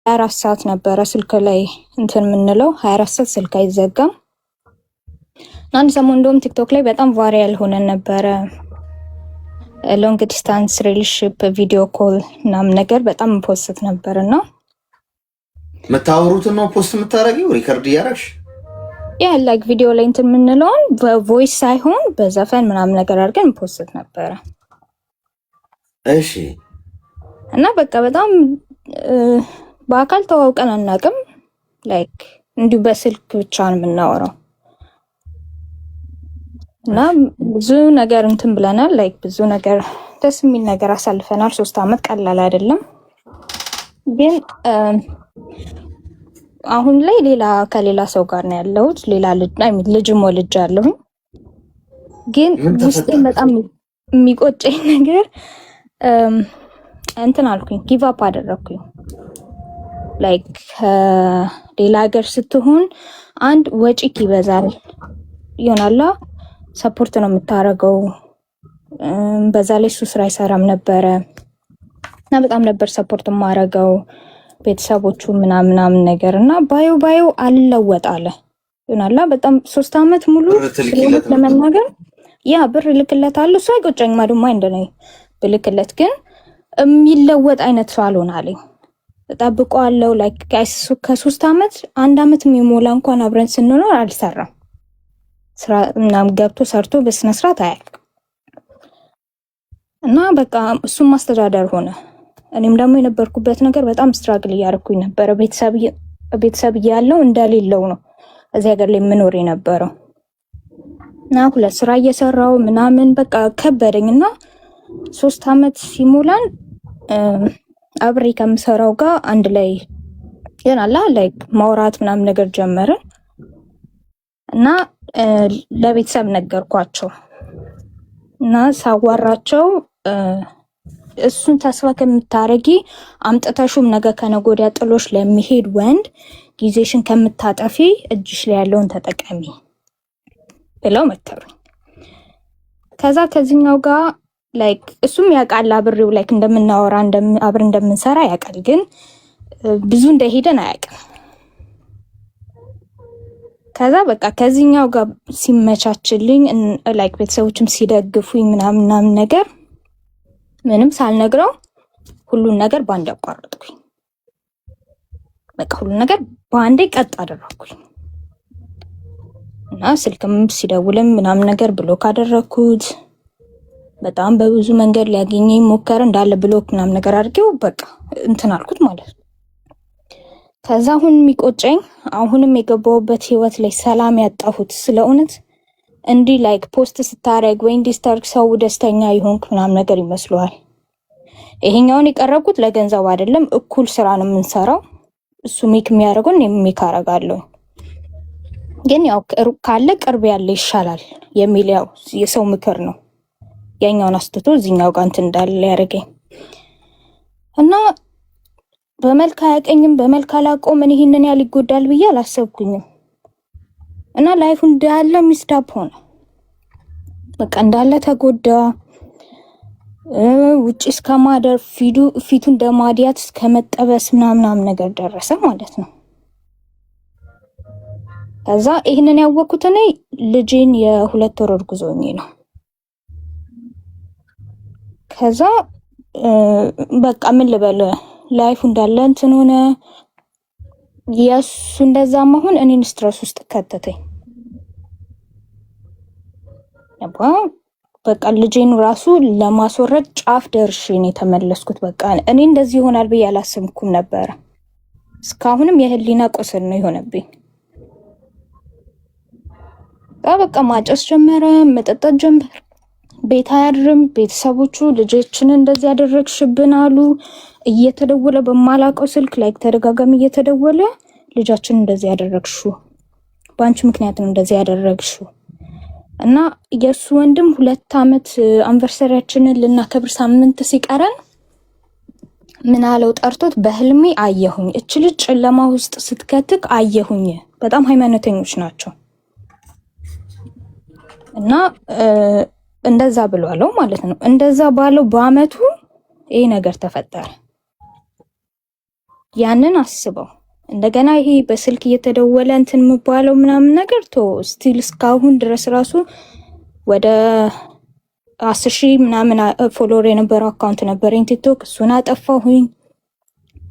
24 ሰዓት ነበረ ስልክ ላይ እንትን የምንለው 24 ሰዓት ስልክ አይዘጋም። አንድ ሰሞን እንደውም ቲክቶክ ላይ በጣም ቫይራል ሆነን ነበረ። ሎንግ ዲስታንስ ሪሌሽንሺፕ ቪዲዮ ኮል ምናምን ነገር በጣም ፖስት ነበርና መታወሩትን ነው ፖስት የምታረጊው ሪከርድ እያረግሽ ያ ላይክ ቪዲዮ ላይ እንትን የምንለውን በቮይስ ሳይሆን በዘፈን ምናምን ነገር አድርገን ፖስት ነበረ። እሺ እና በቃ በጣም በአካል ተዋውቀን አናውቅም። ላይክ እንዲሁ በስልክ ብቻ ነው የምናወራው እና ብዙ ነገር እንትን ብለናል። ላይክ ብዙ ነገር ደስ የሚል ነገር አሳልፈናል። 3 አመት ቀላል አይደለም። ግን አሁን ላይ ከሌላ ሰው ጋር ነው ያለሁት። ሌላ ልጅም ወልጃለሁ። ግን ውስጤ በጣም የሚቆጨኝ ነገር እንትን አልኩኝ፣ ጊቭ አፕ አደረኩኝ። ላይክ ሌላ ሀገር ስትሆን አንድ ወጪክ ይበዛል ይሆናላ፣ ሰፖርት ነው የምታረገው። በዛ ላይ እሱ ስራ አይሰራም ነበረ እና በጣም ነበር ሰፖርት የማረገው ቤተሰቦቹ ምናምን ነገር እና ባዮ አልለወጣለ ይሆናላ። በጣም 3 አመት ሙሉ ለመናገር ያ ብር ልክለታለሁ። እሱ አይቆጨኝም ማለት እንደነኝ ብልክለት፣ ግን የሚለወጥ አይነት ሰው አልሆናለኝ። ተጣብቀዋለሁ። ላይክ ከ3 አመት 1 አመት የሚሞላ እንኳን አብረን ስንኖር አልሰራም። ስራ ምናምን ገብቶ ሰርቶ በስነ ስርዓት አያልቅም እና በቃ እሱም ማስተዳደር ሆነ። እኔም ደግሞ የነበርኩበት ነገር በጣም ስትራግል እያደረኩኝ ነበረ። ቤተሰብ እያለው እንደሌለው ነው እዚህ ሀገር ላይ የምኖር የነበረው እና 2 ስራ እየሰራው ምናምን በቃ ከበደኝ እና 3 አመት ሲሞላን አብሬ ከምሰራው ጋር አንድ ላይ ይሆናላ ላይክ ማውራት ምናምን ነገር ጀመርን እና ለቤተሰብ ነገርኳቸው እና ሳዋራቸው እሱን ተስፋ ከምታረጊ አምጥተሹም ነገ ከነገ ወዲያ ጥሎሽ ለሚሄድ ወንድ ጊዜሽን ከምታጠፊ እጅሽ ላይ ያለውን ተጠቀሚ ብለው መከሩኝ። ከዛ ከዚህኛው ጋር ላይክ እሱም ያውቃል አብሬው ላይክ እንደምናወራ አብር እንደምንሰራ ያውቃል፣ ግን ብዙ እንደሄደን አያውቅም። ከዛ በቃ ከዚህኛው ጋር ሲመቻችልኝ ላይክ ቤተሰቦችም ሲደግፉኝ ምናምን ነገር ምንም ሳልነግረው ሁሉን ነገር ባንዴ አቋረጥኩኝ። በቃ ሁሉን ነገር ባንዴ ቀጥ አደረኩኝ እና ስልክም ሲደውልም ምናምን ነገር ብሎክ አደረኩት። በጣም በብዙ መንገድ ሊያገኘኝ ሞከረ። እንዳለ ብሎክ ምናምን ነገር አድርጌው በቃ እንትን አልኩት ማለት ነው። ከዛ አሁን የሚቆጨኝ አሁንም የገባሁበት ህይወት ላይ ሰላም ያጣሁት ስለ እውነት እንዲህ ላይክ ፖስት ስታረግ ወይ እንዲስታርክ ሰው ደስተኛ ይሆንክ ምናምን ነገር ይመስለዋል። ይሄኛውን የቀረብኩት ለገንዘብ አይደለም። እኩል ስራ ነው የምንሰራው። እሱ ሜክ የሚያደርገውን ሜክ አደርጋለሁ። ግን ያው ካለ ቅርብ ያለ ይሻላል የሚል ያው የሰው ምክር ነው። ያኛውን አስተቶ እዚህኛው ጋር እንትን እንዳለ ያደርገኝ እና በመልክ አያቀኝም፣ በመልክ አላቆም። እኔ ይሄንን ያህል ይጎዳል ብዬ አላሰብኩኝም እና ላይፉ እንዳለ ሚስዳፕ ሆነ። በቃ እንዳለ ተጎዳ። ውጪ እስከማደር ፊቱ እንደማዲያት እስከመጠበስ ምናምን ነገር ደረሰ ማለት ነው። ከዛ ይሄንን ያወቅኩት እኔ ልጄን የ2 ወር እርጉዝ ሆኜ ነው። ከዛ በቃ ምን ልበል ላይፉ እንዳለ እንትን ሆነ። የሱ እንደዛ መሆን እኔን ስትረስ ውስጥ ከተተኝ። በቃ ልጄን ራሱ ለማስወረድ ጫፍ ደርሼ ነው የተመለስኩት። በቃ እኔ እንደዚህ ይሆናል ብዬ አላሰብኩም ነበር። እስካሁንም የህሊና ቁስል ነው የሆነብኝ። በቃ ማጨስ ጀመረ፣ መጠጣት ጀመረ። ቤት አያድርም። ቤተሰቦቹ ልጆችን እንደዚህ ያደረግሽብን አሉ። እየተደወለ በማላውቀው ስልክ ላይ ተደጋጋሚ እየተደወለ ልጃችን እንደዚህ ያደረግሽው በአንቺ ምክንያት ነው እንደዚህ ያደረግሽው እና የሱ ወንድም 2 አመት አንቨርሰሪያችንን ልናከብር ሳምንት ሲቀረን ምን አለው ጠርቶት በህልሜ አየሁኝ፣ እች ልጅ ጨለማ ውስጥ ስትከትክ አየሁኝ። በጣም ሃይማኖተኞች ናቸው እና እንደዛ ብሏለው ማለት ነው። እንደዛ ባለው በአመቱ ይሄ ነገር ተፈጠረ። ያንን አስበው እንደገና ይሄ በስልክ እየተደወለ እንትን የምባለው ምናምን ነገር ስቲል እስካሁን ድረስ ራሱ ወደ 10,000 ምናምን ፎሎወር የነበረው አካውንት ነበረኝ ቲክቶክ። እሱን አጠፋሁኝ።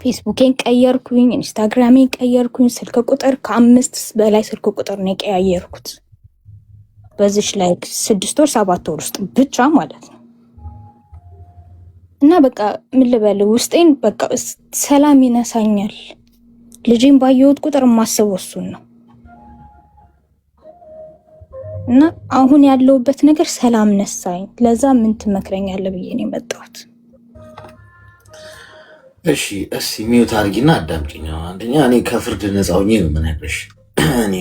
ፌስቡኬን ቀየርኩኝ፣ ኢንስታግራሜን ቀየርኩኝ። ስልክ ቁጥር ከ5 በላይ ስልክ ቁጥር ነው የቀያየርኩት በዚች ላይ 6 ወር 7 ወር ውስጥ ብቻ ማለት ነው። እና በቃ ምን ልበል ውስጤን በቃ ሰላም ይነሳኛል። ልጄን ባየሁት ቁጥር የማስበው እሱን ነው። እና አሁን ያለውበት ነገር ሰላም ነሳኝ። ለዛ ምን ትመክረኛለህ ብዬ ነው የመጣሁት። እሺ እስኪ ሚዩት አድርጊና አዳምጪኝ። አንደኛ እኔ ከፍርድ ነፃ ሆኜ ነው የምነግርሽ። እኔ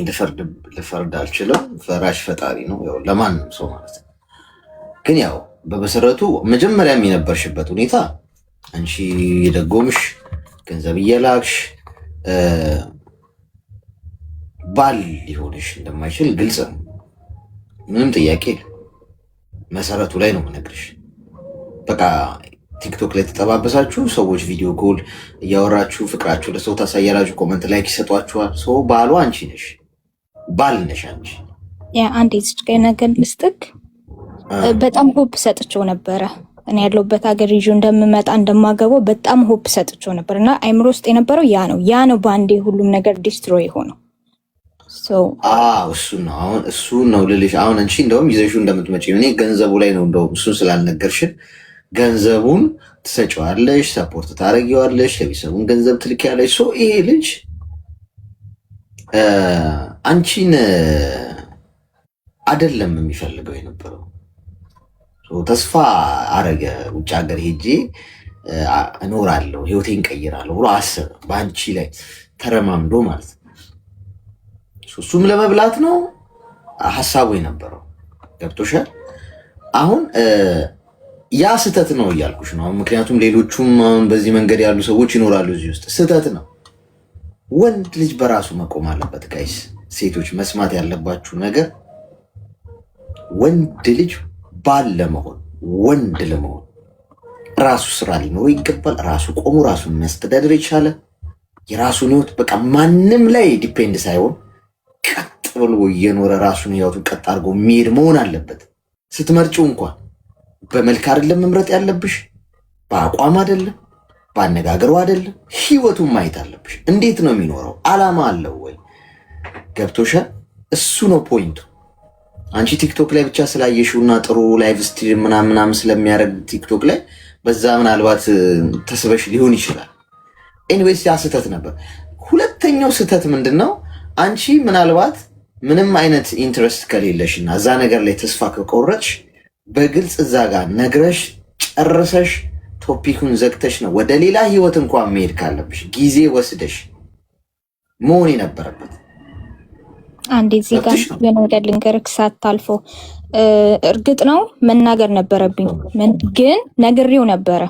ልፈርድ አልችልም። ፈራሽ ፈጣሪ ነው ያው ለማንም ሰው ማለት ነው። ግን ያው በመሰረቱ መጀመሪያም የነበርሽበት ሁኔታ አንቺ የደጎምሽ ገንዘብ እየላክሽ ባል ሊሆንሽ እንደማይችል ግልጽ ነው። ምንም ጥያቄ መሰረቱ ላይ ነው የምነግርሽ። በቃ ቲክቶክ ላይ ተጠባበሳችሁ ሰዎች ቪዲዮ ኮል እያወራችሁ ፍቅራችሁ ለሰው ታሳያላችሁ፣ ኮመንት ላይክ ይሰጧችኋል። ሰው ባሏ አንቺ ነሽ፣ ባል ነሽ አንቺ። አንድ ዝጭቀኝ ነገር ልስጥክ። በጣም ሆፕ ሰጥቼው ነበረ እኔ ያለሁበት ሀገር ይዤ እንደምመጣ እንደማገባው በጣም ሆፕ ሰጥቼው ነበር። እና አይምሮ ውስጥ የነበረው ያ ነው በአንዴ ሁሉም ነገር ዲስትሮይ ሆነው እሱ ነው ልልሽ። አሁን አንቺ እንደውም ይዘሽው እንደምትመጪ እኔ ገንዘቡ ላይ ነው እንደውም እሱን ስላልነገርሽን ገንዘቡን ትሰጪዋለሽ፣ ሰፖርት ታደርጊዋለሽ፣ የቤተሰቡን ገንዘብ ትልኪያለሽ። ይሄ ልጅ አንቺን አይደለም የሚፈልገው የነበረው። ተስፋ አረገ ውጭ ሀገር ሄጄ እኖራለሁ ህይወቴን ቀይራለሁ ብሎ አሰበ። በአንቺ ላይ ተረማምዶ ማለት ነው። እሱም ለመብላት ነው ሀሳቡ የነበረው። ገብቶሻል? አሁን ያ ስህተት ነው እያልኩሽ ነው። ምክንያቱም ሌሎቹም አሁን በዚህ መንገድ ያሉ ሰዎች ይኖራሉ እዚህ ውስጥ። ስህተት ነው። ወንድ ልጅ በራሱ መቆም አለበት። ጋይስ ሴቶች መስማት ያለባችሁ ነገር ወንድ ልጅ ባል ለመሆን ወንድ ለመሆን ራሱ ስራ ሊኖረው ይገባል። ራሱ ቆሞ ራሱን የሚያስተዳድር የቻለ የራሱን ህይወት በቃ ማንም ላይ ዲፔንድ ሳይሆን ቀጥ ብሎ እየኖረ ራሱን ህይወቱን ቀጥ አድርጎ የሚሄድ መሆን አለበት። ስትመርጪው እንኳን በመልክ አይደለም መምረጥ ያለብሽ፣ በአቋም አይደለም፣ በአነጋገሩ አይደለም፣ ህይወቱን ማየት አለብሽ። እንዴት ነው የሚኖረው? አላማ አለው ወይ? ገብቶሻል? እሱ ነው ፖይንቱ። አንቺ ቲክቶክ ላይ ብቻ ስላየሽውና ጥሩ ላይቭ ስትሪም ምናምን ስለሚያደርግ ቲክቶክ ላይ በዛ ምናልባት ተስበሽ ሊሆን ይችላል። ኤኒዌይስ ያ ስህተት ነበር። ሁለተኛው ስህተት ምንድን ነው? አንቺ ምናልባት ምንም አይነት ኢንትረስት ከሌለሽና እዛ ነገር ላይ ተስፋ ከቆረጥሽ በግልጽ እዛ ጋር ነግረሽ ጨርሰሽ ቶፒኩን ዘግተሽ ነው ወደ ሌላ ህይወት እንኳን መሄድ ካለብሽ ጊዜ ወስደሽ መሆን የነበረበት። አንዴ እዚህ ጋር የነገር ልንገርክ ሳታልፎ እርግጥ ነው መናገር ነበረብኝ፣ ግን ነግሬው ነበረ።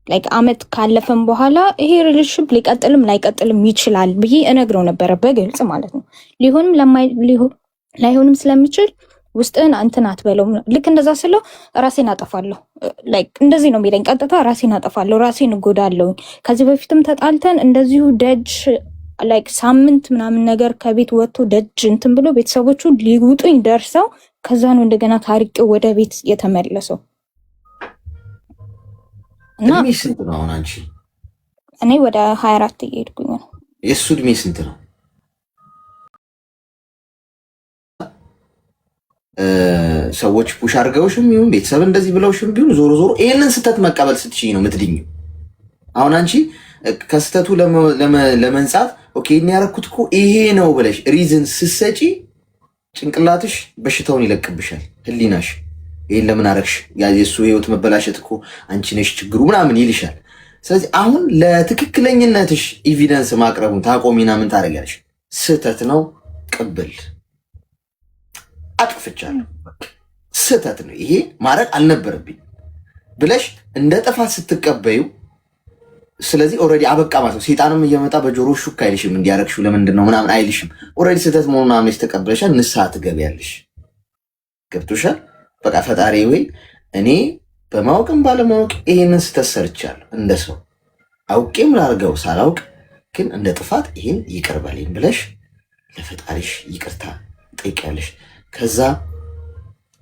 ላይክ አመት ካለፈም በኋላ ይሄ ሪሌሽንሺፕ ሊቀጥልም ላይቀጥልም ይችላል ብዬ እነግረው ነበረ በግልጽ ማለት ነው። ላይሆንም ስለሚችል ውስጥህን አንተን አትበለው። ልክ እንደዛ ስለው ራሴን አጠፋለሁ። ላይክ እንደዚህ ነው የሚለኝ ቀጥታ። ራሴን አጠፋለሁ፣ ራሴን እጎዳለሁ። ከዚህ በፊትም ተጣልተን እንደዚሁ ደጅ ላይክ ሳምንት ምናምን ነገር ከቤት ወጥቶ ደጅ እንትን ብሎ ቤተሰቦቹ ሊውጡኝ ደርሰው ከዛ ነው እንደገና ታሪቄው ወደ ቤት የተመለሰው። እና እድሜ ስንት ነው አሁን አንቺ? እኔ ወደ 24 እየሄድኩኝ ነው። የእሱ እድሜ ስንት ነው? ሰዎች ፑሽ አድርገውሽም ይሁን ቤተሰብ እንደዚህ ብለውሽም ቢሆን ዞሮ ዞሮ ይህንን ስህተት መቀበል ስትችይ ነው የምትድኙ። አሁን አንቺ ከስህተቱ ለመንጻት ኦኬ ያረኩት እኮ ይሄ ነው ብለሽ ሪዝን ስትሰጪ ጭንቅላትሽ በሽታውን ይለቅብሻል። ህሊናሽ ይሄን ለምን አረግሽ? የሱ ህይወት መበላሸት እኮ አንቺ ነሽ ችግሩ ምናምን ይልሻል። ስለዚህ አሁን ለትክክለኝነትሽ ኤቪደንስ ማቅረቡን ታቆሚና ምን ታደርጊያለሽ? ስህተት ነው ቅብል አጥፍቻለሁ፣ ስህተት ነው ይሄ ማድረግ አልነበረብኝ ብለሽ እንደ ጥፋት ስትቀበዩ፣ ስለዚህ ኦልሬዲ አበቃ ማለት ነው። ሴጣንም እየመጣ በጆሮ ሹክ አይልሽም፣ እንዲያረግሽው ለምንድን ነው ምናምን አይልሽም። ኦልሬዲ ስህተት መሆኑን ምናምን ተቀበለሻል፣ ንስሐ ትገቢያለሽ። ገብቶሻል? በቃ ፈጣሪ ወይ እኔ በማወቅም ባለማወቅ ይሄንን ስህተት ሰርቻለሁ እንደ ሰው አውቄም ላርገው ሳላውቅ ግን እንደ ጥፋት ይህን ይቅር በለኝ ብለሽ ለፈጣሪሽ ይቅርታ ጠይቂያለሽ። ከዛ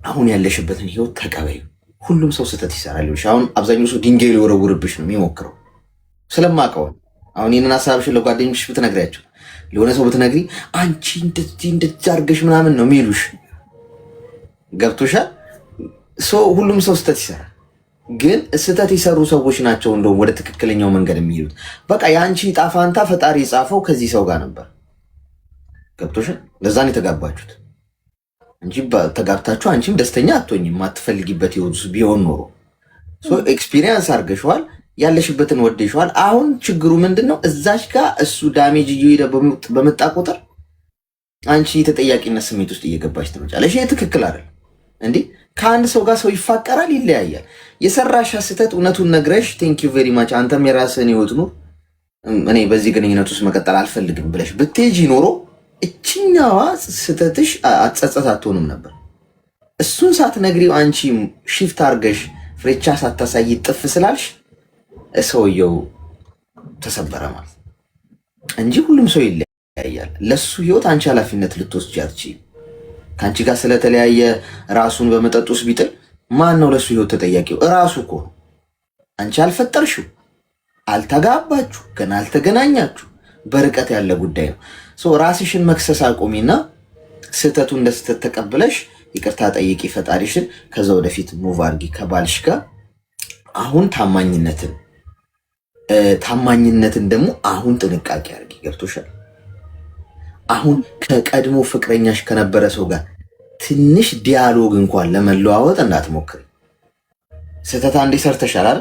አሁን ያለሽበትን ህይወት ተቀበዩ። ሁሉም ሰው ስህተት ይሰራል። አሁን አብዛኛው ሰው ድንጋይ ሊወረውርብሽ ነው የሚሞክረው ስለማውቀው። አሁን ይህንን ሀሳብሽን ለጓደኞች ብትነግሪያቸው፣ ለሆነ ሰው ብትነግሪ አንቺ እንደዚህ አድርገሽ ምናምን ነው የሚሉሽ። ገብቶሻል? ሁሉም ሰው ስህተት ይሰራል። ግን ስህተት የሰሩ ሰዎች ናቸው እንደውም ወደ ትክክለኛው መንገድ የሚሄዱት። በቃ የአንቺ ጣፋንታ ፈጣሪ የጻፈው ከዚህ ሰው ጋር ነበር። ገብቶሻል? ለዛን የተጋባችሁት እንጂ ተጋብታችሁ አንቺም ደስተኛ አትሆኝም። የማትፈልጊበት ህይወት ቢሆን ኖሮ ኤክስፒሪየንስ አድርገሽዋል፣ ያለሽበትን ወደሽዋል። አሁን ችግሩ ምንድን ነው? እዛች ጋር እሱ ዳሜጅ እየሄደ በመጣ ቁጥር አንቺ የተጠያቂነት ስሜት ውስጥ እየገባች ትመጫለሽ። ይሄ ትክክል አይደል እንዴ? ከአንድ ሰው ጋር ሰው ይፋቀራል፣ ይለያያል። የሰራሻ ስህተት እውነቱን ነግረሽ ቴንኪዩ ቬሪ ማች አንተም የራስህን ህይወት ኑር፣ እኔ በዚህ ግንኙነት ውስጥ መቀጠል አልፈልግም ብለሽ ብትሄጂ ኖሮ እችኛዋ ስህተትሽ አጸጸት አትሆንም ነበር። እሱን ሳትነግሪው አንቺ ሺፍት አርገሽ ፍሬቻ ሳታሳይ ጥፍ ስላልሽ ሰውየው ተሰበረ ማለት እንጂ ሁሉም ሰው ይለያያል። ለሱ ህይወት አንቺ ኃላፊነት ልትወስጂ አትችይም። ከአንቺ ጋር ስለተለያየ ራሱን በመጠጥ ውስጥ ቢጥል ማን ነው ለሱ ህይወት ተጠያቂው? እራሱ እኮ ነው። አንቺ አልፈጠርሽው፣ አልተጋባችሁ፣ ገና አልተገናኛችሁ፣ በርቀት ያለ ጉዳይ ነው። ራስሽን መክሰስ አቁሚና ስህተቱ እንደ ስህተት ተቀብለሽ ይቅርታ ጠይቂ ፈጣሪሽን። ከዛ ወደፊት ሙቭ አርጊ ከባልሽ ጋር። አሁን ታማኝነትን ደግሞ አሁን ጥንቃቄ አርጊ። ገብቶሻል? አሁን ከቀድሞ ፍቅረኛሽ ከነበረ ሰው ጋር ትንሽ ዲያሎግ እንኳን ለመለዋወጥ እንዳትሞክሪ። ስህተት አንዴ ሰርተሻል አይደል?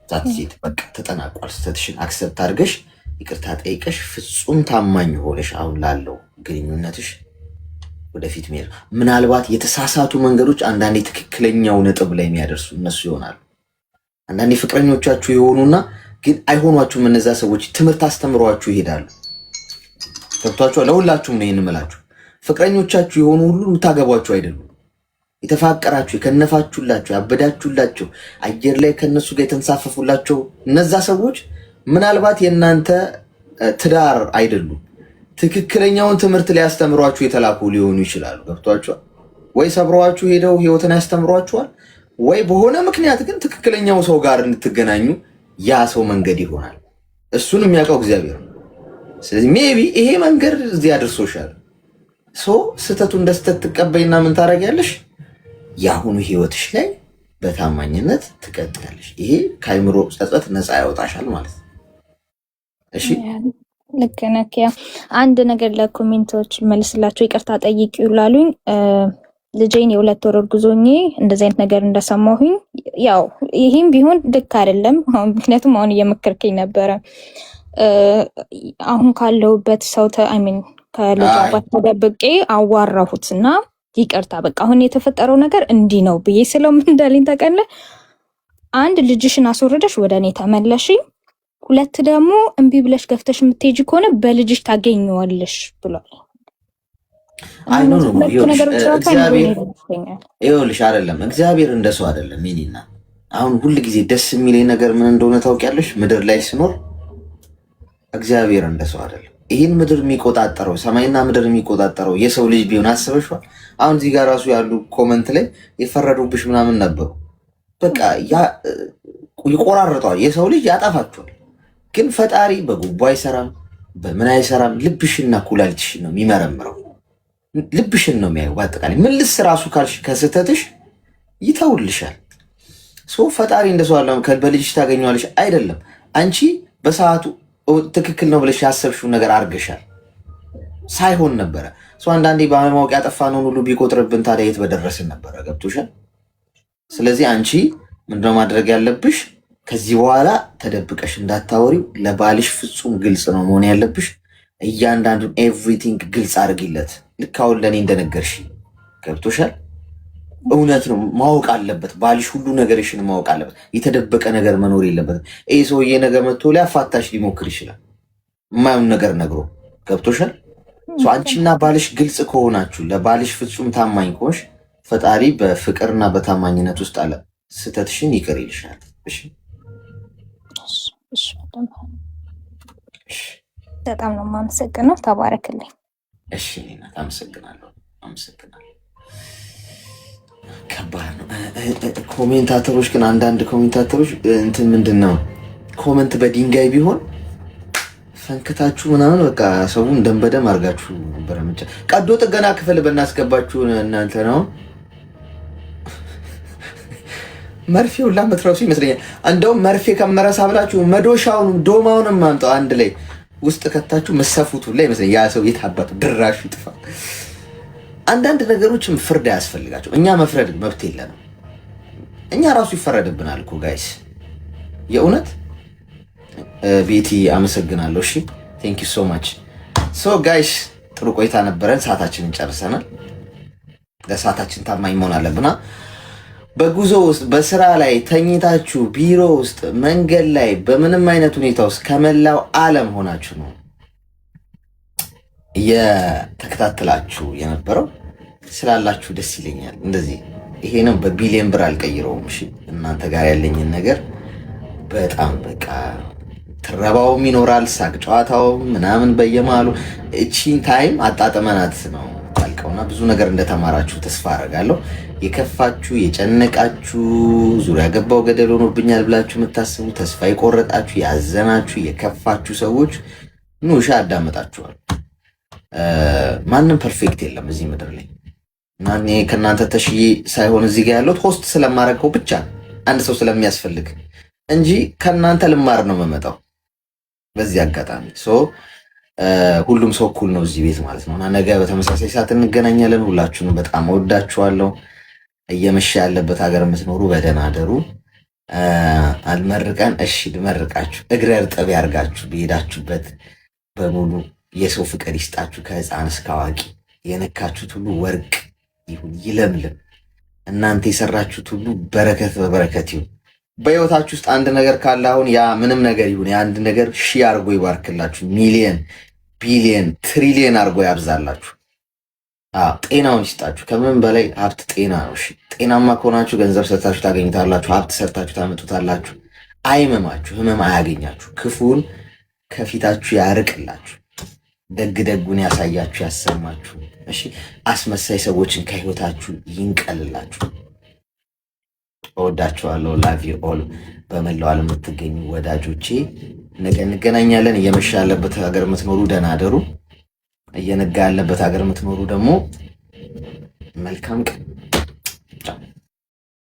ዛትሴት በቃ ተጠናቋል። ስህተትሽን አክሰፕት አድርገሽ ይቅርታ ጠይቀሽ ፍጹም ታማኝ ሆነሽ አሁን ላለው ግንኙነትሽ ወደፊት መሄድ። ምናልባት የተሳሳቱ መንገዶች አንዳንዴ ትክክለኛው ነጥብ ላይ የሚያደርሱ እነሱ ይሆናሉ። አንዳንዴ ፍቅረኞቻችሁ የሆኑና ግን አይሆኗችሁም። እነዛ ሰዎች ትምህርት አስተምሯችሁ ይሄዳሉ። ገብቷችኋል? ለሁላችሁም ነው ይህን እምላችሁ። ፍቅረኞቻችሁ የሆኑ ሁሉ የምታገቧቸው አይደሉም። የተፋቀራችሁ፣ የከነፋችሁላቸው፣ ያበዳችሁላቸው፣ አየር ላይ ከነሱ ጋር የተንሳፈፉላቸው እነዛ ሰዎች ምናልባት የእናንተ ትዳር አይደሉም። ትክክለኛውን ትምህርት ሊያስተምሯችሁ የተላኩ ሊሆኑ ይችላሉ። ገብቷችኋል? ወይ ሰብረዋችሁ ሄደው ህይወትን ያስተምሯችኋል፣ ወይ በሆነ ምክንያት ግን ትክክለኛው ሰው ጋር እንድትገናኙ ያ ሰው መንገድ ይሆናል። እሱን የሚያውቀው እግዚአብሔር ነው። ስለዚህ ሜቢ ይሄ መንገድ እዚህ አድርሶሻል። ስህተቱ እንደ ስህተት ትቀበይና ምን ታደርጊያለሽ? የአሁኑ ህይወትሽ ላይ በታማኝነት ትቀጥያለሽ። ይሄ ከአይምሮ ጸጸት ነፃ ያወጣሻል ማለት ነው። እሺ ልክ ነህ። ያው አንድ ነገር ለኮሜንቶች መልስላቸው ይቅርታ ጠይቂው ላሉኝ ልጄን የ2 ወር እርጉዝ ሆኜ እንደዚህ አይነት ነገር እንደሰማሁኝ ያው ይሄም ቢሆን ልክ አይደለም። ምክንያቱም አሁን እየመከርከኝ ነበረ። አሁን ካለሁበት ሰው ከልጅ አባት ተደብቄ አዋራሁት እና ይቅርታ በቃ አሁን የተፈጠረው ነገር እንዲህ ነው ብዬ ስለው ምን እንዳለኝ ታውቃለህ? አንድ ልጅሽን አስወረደሽ ወደ እኔ ተመለሽ፣ 2 ደግሞ እምቢ ብለሽ ገፍተሽ የምትሄጂ ከሆነ በልጅሽ ታገኘዋለሽ ብሏል። ይኸውልሽ አይደለም እግዚአብሔር እንደሰው አይደለም። ሚኒና አሁን ሁል ጊዜ ደስ የሚለኝ ነገር ምን እንደሆነ ታውቂያለሽ? ምድር ላይ ስኖር እግዚአብሔር እንደሰው አይደለም። ይህን ምድር የሚቆጣጠረው ሰማይና ምድር የሚቆጣጠረው የሰው ልጅ ቢሆን አስበሽዋል? አሁን እዚህ ጋር ራሱ ያሉ ኮመንት ላይ የፈረዱብሽ ምናምን ነበሩ። በቃ ይቆራርጠዋል፣ የሰው ልጅ ያጠፋቸዋል። ግን ፈጣሪ በጉቦ አይሰራም፣ በምን አይሰራም። ልብሽና ኩላሊትሽን ነው የሚመረምረው። ልብሽን ነው የሚያየው። በአጠቃላይ ምን ልስ ራሱ ካልሽ ከስህተትሽ ይተውልሻል። ፈጣሪ እንደሰው አለ በልጅሽ ታገኘዋለሽ አይደለም። አንቺ በሰዓቱ ትክክል ነው ብለሽ ያሰብሽው ነገር አድርገሻል። ሳይሆን ነበረ አንዳንዴ በማወቅ ያጠፋነውን ሁሉ ቢቆጥርብን ታዲያ የት በደረስን ነበረ። ገብቶሻል? ስለዚህ አንቺ ምንድነው ማድረግ ያለብሽ? ከዚህ በኋላ ተደብቀሽ እንዳታወሪው። ለባልሽ ፍጹም ግልጽ ነው መሆን ያለብሽ። እያንዳንዱን ኤቭሪቲንግ ግልጽ አድርጊለት። ልክ አሁን ለእኔ እንደነገርሽ። ገብቶሻል? እውነት ነው ማወቅ አለበት ባልሽ። ሁሉ ነገርሽን ማወቅ አለበት። የተደበቀ ነገር መኖር የለበትም። ይህ ሰውዬ ነገር መጥቶ ሊያፋታሽ ሊሞክር ይችላል፣ የማይሆን ነገር ነግሮ። ገብቶሻል? አንቺና ባልሽ ግልጽ ከሆናችሁ፣ ለባልሽ ፍጹም ታማኝ ከሆንሽ ፈጣሪ በፍቅርና በታማኝነት ውስጥ አለ ስህተትሽን ይቅር ይልሻል። እሺ እሺ በጣም ነው የማመሰግነው። ተባረክልኝ። እሺ ናት። አመሰግናለሁ። ከባድ ነው። ኮሜንታተሮች ግን አንዳንድ ኮሜንታተሮች እንትን ምንድን ነው ኮመንት በድንጋይ ቢሆን ፈንክታችሁ ምናምን በቃ ሰውን ደንበደም አድርጋችሁ ነበረ። ቀዶ ጥገና ክፍል በናስገባችሁ እናንተ ነው መርፌውን ላመትረሱ ይመስለኛል። እንደውም መርፌ ከመረሳ ብላችሁ መዶሻውን ዶማውንም ማምጣው አንድ ላይ ውስጥ ከታችሁ መሰፉት ላይ ይመስለኛል። ያ ሰው የታባቱ ድራሹ ይጥፋ። አንዳንድ ነገሮችም ፍርድ አያስፈልጋቸው። እኛ መፍረድ መብት የለንም። እኛ ራሱ ይፈረድብናል እኮ ጋይስ። የእውነት ቤቲ አመሰግናለሁ። እሺ ቴንክ ዩ ሶ ማች። ሶ ጋይስ ጥሩ ቆይታ ነበረን። ሰዓታችንን ጨርሰናል። ለሰዓታችን ታማኝ መሆን አለብና በጉዞ ውስጥ በስራ ላይ ተኝታችሁ ቢሮ ውስጥ መንገድ ላይ በምንም አይነት ሁኔታ ውስጥ ከመላው ዓለም ሆናችሁ ነው እየተከታተላችሁ የነበረው ስላላችሁ ደስ ይለኛል። እንደዚህ ይሄንም በቢሊየን ብር አልቀይረውም። እሺ እናንተ ጋር ያለኝን ነገር በጣም በቃ ትረባውም ይኖራል፣ ሳቅ ጨዋታውም ምናምን በየማሉ እቺን ታይም አጣጥመናት ነው ታልቀውና ብዙ ነገር እንደተማራችሁ ተስፋ አደርጋለሁ። የከፋችሁ የጨነቃችሁ ዙሪያ ገባው ገደል ሆኖብኛል ብላችሁ የምታስቡ ተስፋ የቆረጣችሁ ያዘናችሁ የከፋችሁ ሰዎች ኑ ሻ አዳመጣችኋል። ማንም ፐርፌክት የለም እዚህ ምድር ላይ እና እኔ ከእናንተ ተሽዬ ሳይሆን እዚህ ጋር ያለሁት ሆስት ስለማደርገው ብቻ አንድ ሰው ስለሚያስፈልግ እንጂ ከእናንተ ልማር ነው የምመጣው። በዚህ አጋጣሚ ሁሉም ሰው እኩል ነው እዚህ ቤት ማለት ነው እና ነገ በተመሳሳይ ሰዓት እንገናኛለን። ሁላችሁንም በጣም እወዳችኋለሁ። እየመሸ ያለበት ሀገር የምትኖሩ በደህና አደሩ። አልመርቀን እሺ ልመርቃችሁ። እግረ እርጥብ ያርጋችሁ። በሄዳችሁበት በሙሉ የሰው ፍቅር ይስጣችሁ። ከህፃን እስከ አዋቂ የነካችሁት ሁሉ ወርቅ ይሁን ይለምልም። እናንተ የሰራችሁት ሁሉ በረከት በበረከት ይሁን። በህይወታችሁ ውስጥ አንድ ነገር ካለ አሁን ያ ምንም ነገር ይሁን የአንድ ነገር ሺህ አርጎ ይባርክላችሁ። ሚሊየን ቢሊየን ትሪሊየን አርጎ ያብዛላችሁ። ጤናውን ይስጣችሁ። ከምንም በላይ ሀብት ጤና ነው። እሺ ጤናማ ከሆናችሁ ገንዘብ ሰርታችሁ ታገኝታላችሁ። ሀብት ሰርታችሁ ታመጡታላችሁ። አይመማችሁ፣ ህመም አያገኛችሁ። ክፉን ከፊታችሁ ያርቅላችሁ። ደግ ደጉን ያሳያችሁ፣ ያሰማችሁ። እሺ አስመሳይ ሰዎችን ከህይወታችሁ ይንቀልላችሁ። እወዳችኋለሁ። ላቭ ዩ ኦል። በመላው ዓለም የምትገኙ ወዳጆቼ ነገ እንገናኛለን። እየመሸ ያለበት ሀገር የምትኖሩ ደህና አደሩ። እየነጋ ያለበት ሀገር የምትኖሩ ደግሞ መልካም ቀን።